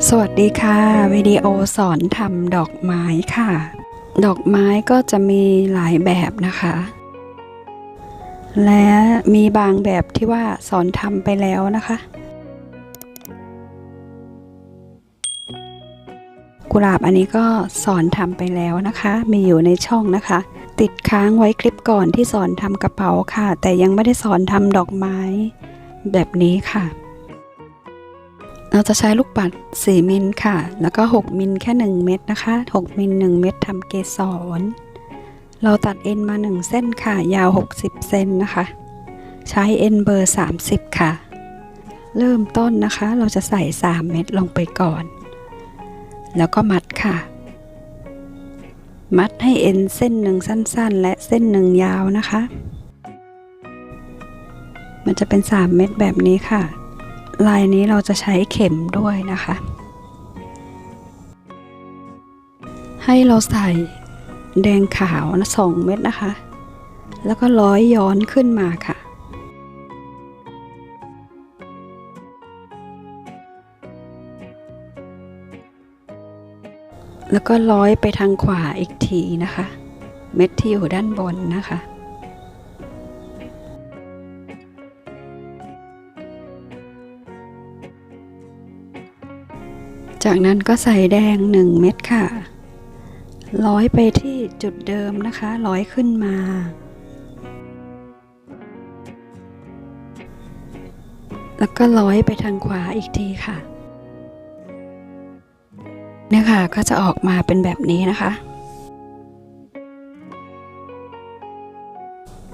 สวัสดีค่ะวิดีโอสอนทำดอกไม้ค่ะดอกไม้ก็จะมีหลายแบบนะคะและมีบางแบบที่ว่าสอนทำไปแล้วนะคะกุหลาบอันนี้ก็สอนทำไปแล้วนะคะมีอยู่ในช่องนะคะติดค้างไว้คลิปก่อนที่สอนทำกระเป๋าค่ะแต่ยังไม่ได้สอนทำดอกไม้แบบนี้ค่ะเราจะใช้ลูกปัด4มิลค่ะแล้วก็6มิลแค่1เม็ดนะคะ6มิล1เม็ดทำเกสรเราตัดเอ็นมา1เส้นค่ะยาว60เซนนะคะใช้เอ็นเบอร์30ค่ะเริ่มต้นนะคะเราจะใส่3เม็ดลงไปก่อนแล้วก็มัดค่ะมัดให้เอ็นเส้นหนึ่งสั้นๆและเส้นหนึ่งยาวนะคะมันจะเป็น3เม็ดแบบนี้ค่ะลายนี้เราจะใช้เข็มด้วยนะคะให้เราใส่แดงขาว2เม็ดนะคะแล้วก็ร้อยย้อนขึ้นมาค่ะแล้วก็ร้อยไปทางขวาอีกทีนะคะเม็ดที่อยู่ด้านบนนะคะจากนั้นก็ใส่แดง1เม็ดค่ะร้อยไปที่จุดเดิมนะคะร้อยขึ้นมาแล้วก็ร้อยไปทางขวาอีกทีค่ะเนี่ยค่ะก็จะออกมาเป็นแบบนี้นะคะ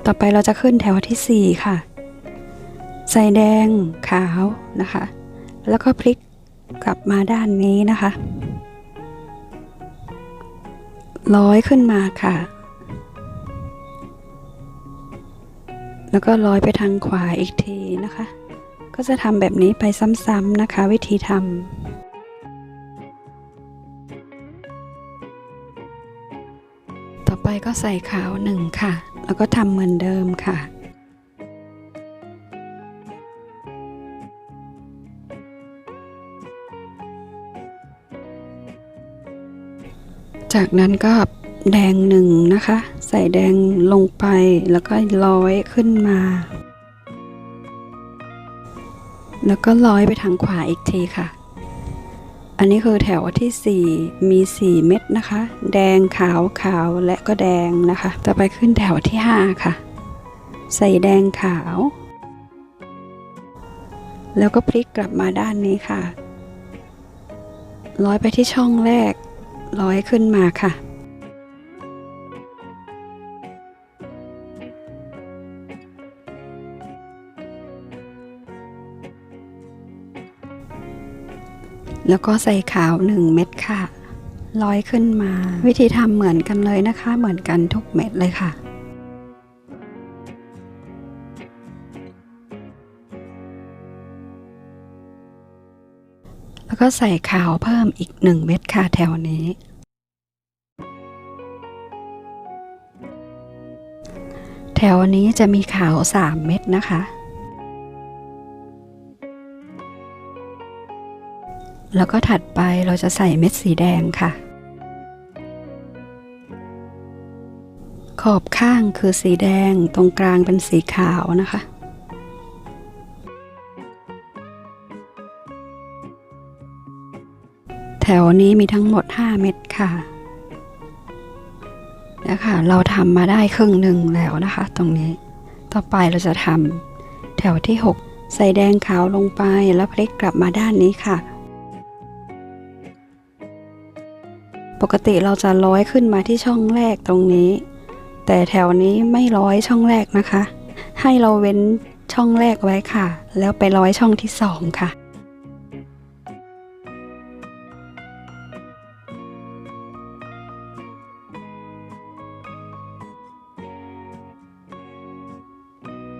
ต่อไปเราจะขึ้นแถวที่4ค่ะใส่แดงขาวนะคะแล้วก็พลิกกลับมาด้านนี้นะคะร้อยขึ้นมาค่ะแล้วก็ร้อยไปทางขวาอีกทีนะคะก็จะทำแบบนี้ไปซ้ำๆนะคะวิธีทำต่อไปก็ใส่ขาว1ค่ะแล้วก็ทำเหมือนเดิมค่ะจากนั้นก็แดง1นะคะใส่แดงลงไปแล้วก็ร้อยขึ้นมาแล้วก็ร้อยไปทางขวาอีกทีค่ะอันนี้คือแถวที่4มี4เม็ดนะคะแดงขาวขาวและก็แดงนะคะต่อไปขึ้นแถวที่5ค่ะใส่แดงขาวแล้วก็พลิกกลับมาด้านนี้ค่ะร้อยไปที่ช่องแรกร้อยขึ้นมาค่ะแล้วก็ใส่ขาว1เม็ดค่ะร้อยขึ้นมาวิธีทำเหมือนกันเลยนะคะเหมือนกันทุกเม็ดเลยค่ะแล้วก็ใส่ขาวเพิ่มอีก1เม็ดค่ะแถวนี้แถวนี้จะมีขาว3เม็ดนะคะแล้วก็ถัดไปเราจะใส่เม็ดสีแดงค่ะขอบข้างคือสีแดงตรงกลางเป็นสีขาวนะคะแถวนี้มีทั้งหมด5เม็ดค่ะนะคะเราทำมาได้ครึ่งหนึ่งแล้วนะคะตรงนี้ต่อไปเราจะทำแถวที่6ใส่แดงขาวลงไปแล้วพลิกกลับมาด้านนี้ค่ะปกติเราจะร้อยขึ้นมาที่ช่องแรกตรงนี้แต่แถวนี้ไม่ร้อยช่องแรกนะคะให้เราเว้นช่องแรกไว้ค่ะแล้วไปร้อยช่องที่2ค่ะ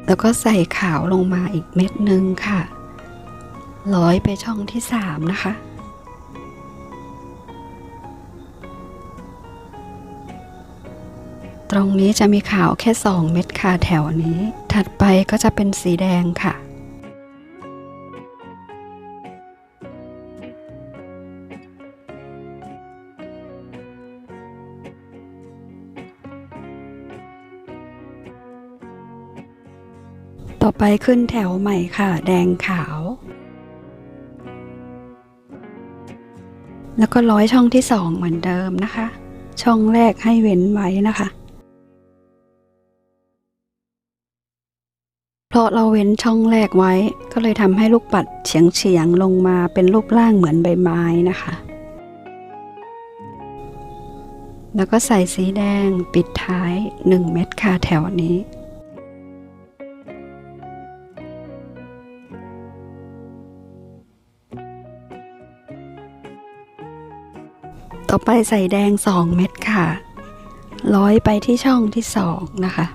แล้วก็ใส่ขาวลงมาอีกเม็ดหนึ่งค่ะร้อยไปช่องที่3นะคะตรงนี้จะมีขาวแค่2เม็ดค่ะแถวนี้ถัดไปก็จะเป็นสีแดงค่ะ ต่อไปขึ้นแถวใหม่ค่ะแดงขาวแล้วก็ร้อยช่องที่2เหมือนเดิมนะคะช่องแรกให้เว้นไว้นะคะเพราะเราเว้นช่องแรกไว้ก็เลยทำให้ลูกปัดเฉียงลงมาเป็นรูปร่างเหมือนใบไม้นะคะแล้วก็ใส่สีแดงปิดท้าย1 เม็ดค่ะแถวนี้ต่อไปใส่แดง2 เม็ดค่ะร้อยไปที่ช่องที่2นะคะ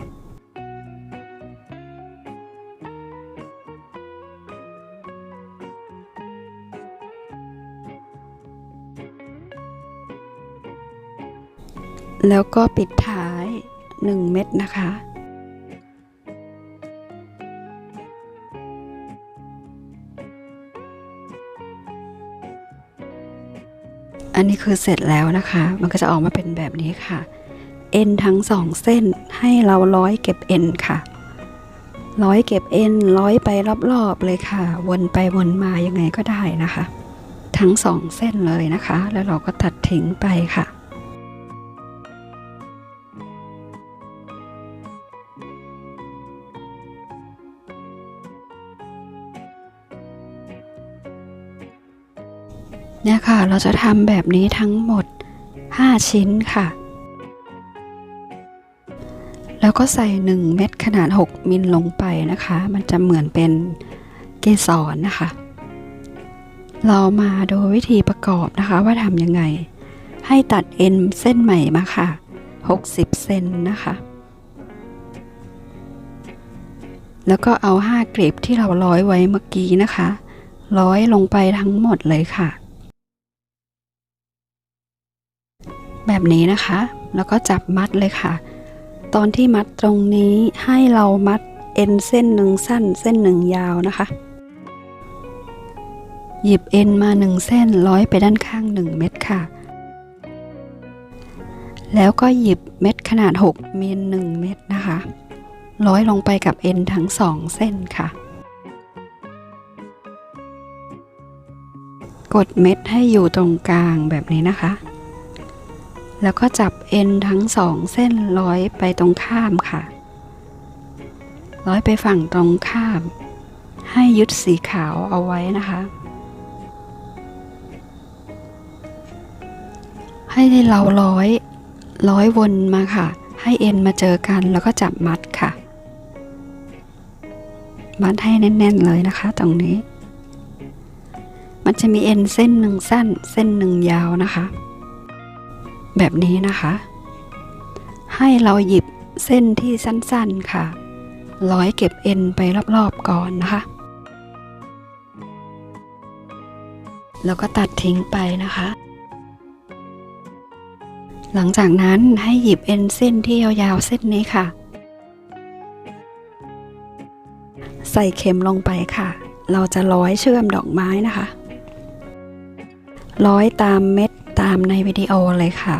แล้วก็ปิดท้าย1 เม็ดนะคะอันนี้คือเสร็จแล้วนะคะมันก็จะออกมาเป็นแบบนี้ค่ะเอ็นทั้ง2เส้นให้เราร้อยเก็บเอ็นค่ะร้อยเก็บเอ็นร้อยไปรอบๆเลยค่ะวนไปวนมายังไงก็ได้นะคะทั้ง2เส้นเลยนะคะแล้วเราก็ตัดทิ้งไปค่ะเนี่ยค่ะเราจะทำแบบนี้ทั้งหมด5 ชิ้นค่ะแล้วก็ใส่1 เม็ดขนาด6 มิลลงไปนะคะมันจะเหมือนเป็นเกสรนะคะเรามาดูวิธีประกอบนะคะว่าทำยังไงให้ตัดเอ็นเส้นใหม่มาค่ะ60 เซนนะคะแล้วก็เอา5 กลีบที่เราร้อยไว้เมื่อกี้นะคะร้อยลงไปทั้งหมดเลยค่ะแบบนี้นะคะแล้วก็จับมัดเลยค่ะตอนที่มัดตรงนี้ให้เรามัดเอ็นเส้นหนึ่งสั้นเส้นหนึ่งยาวนะคะหยิบเอ็นมา1 เส้นร้อยไปด้านข้าง1 เม็ดค่ะแล้วก็หยิบเม็ดขนาด6 มิล1 เม็ดนะคะร้อยลงไปกับเอ็นทั้ง2 เส้นค่ะกดเม็ดให้อยู่ตรงกลางแบบนี้นะคะแล้วก็จับเอ็นทั้ง2 เส้นร้อยไปตรงข้ามค่ะร้อยไปฝั่งตรงข้ามให้ยึดสีขาวเอาไว้นะคะให้เราร้อยวนมาค่ะให้เอ็นมาเจอกันแล้วก็จับมัดค่ะมัดให้แน่นๆเลยนะคะตรงนี้มันจะมีเอ็นเส้นหนึ่งสั้นเส้นหนึ่งยาวนะคะแบบนี้นะคะให้เราหยิบเส้นที่สั้นๆค่ะร้อยเก็บเอ็นไปรอบๆก่อนนะคะแล้วก็ตัดทิ้งไปนะคะหลังจากนั้นให้หยิบเอ็นเส้นที่ยาวๆเส้นนี้ค่ะใส่เข็มลงไปค่ะเราจะร้อยเชื่อมดอกไม้นะคะร้อยตามเม็ดตามในวิดีโอเลยค่ะ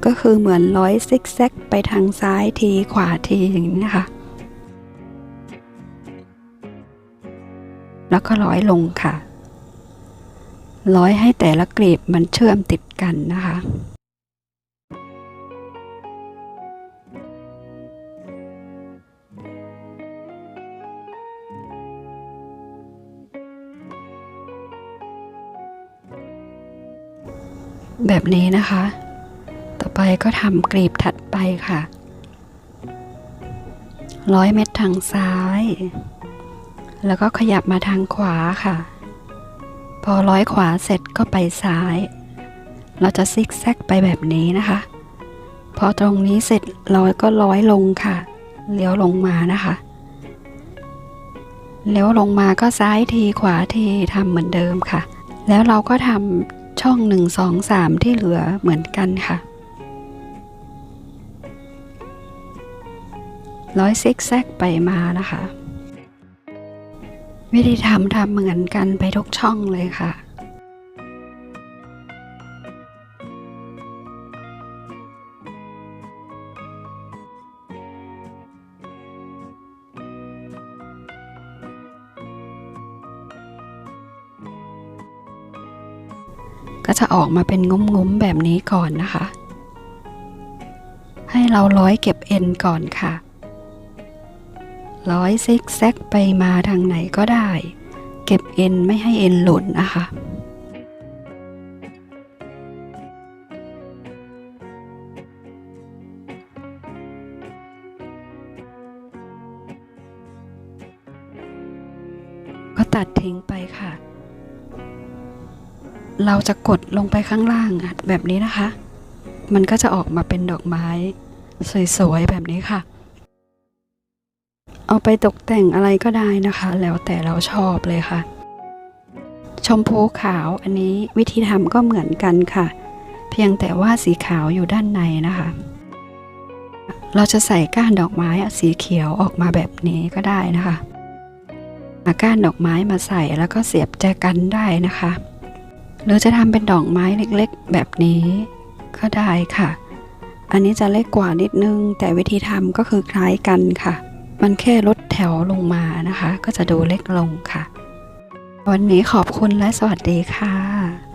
ก็คือเหมือนร้อยซิกแซกไปทางซ้ายทีขวาทีอย่างนี้นะคะแล้วก็ร้อยลงค่ะร้อยให้แต่ละกลีบมันเชื่อมติดกันนะคะแบบนี้นะคะต่อไปก็ทำกลีบถัดไปค่ะร้อยเม็ดทางซ้ายแล้วก็ขยับมาทางขวาค่ะพอร้อยขวาเสร็จก็ไปซ้ายเราจะซิกแซกไปแบบนี้นะคะพอตรงนี้เสร็จเราก็ร้อยลงค่ะเลี้ยวลงมานะคะเลี้ยวลงมาก็ซ้ายทีขวาทีทำเหมือนเดิมค่ะแล้วเราก็ทำช่อง1 2 3ที่เหลือเหมือนกันค่ะร้อยซิกแซกไปมานะคะวิธีทำเหมือนกันไปทุกช่องเลยค่ะ ก็จะออกมาเป็นงุ้มๆแบบนี้ก่อนนะคะให้เราร้อยเก็บเอ็นก่อนค่ะร้อยซิกแซกไปมาทางไหนก็ได้เก็บเอ็นไม่ให้เอ็นหล่นนะคะก็ตัดทิ้งไปค่ะเราจะกดลงไปข้างล่างแบบนี้นะคะมันก็จะออกมาเป็นดอกไม้สวยๆแบบนี้ค่ะเอาไปตกแต่งอะไรก็ได้นะคะแล้วแต่เราชอบเลยค่ะชมพูขาวอันนี้วิธีทำก็เหมือนกันค่ะเพียงแต่ว่าสีขาวอยู่ด้านในนะคะเราจะใส่ก้านดอกไม้สีเขียวออกมาแบบนี้ก็ได้นะคะก้านดอกไม้มาใส่แล้วก็เสียบแจกันได้นะคะหรือจะทำเป็นดอกไม้เล็กๆแบบนี้ก็ได้ค่ะอันนี้จะเล็กกว่านิดนึงแต่วิธีทำก็คือคล้ายกันค่ะมันแค่ลดแถวลงมานะคะก็จะดูเล็กลงค่ะวันนี้ขอบคุณและสวัสดีค่ะ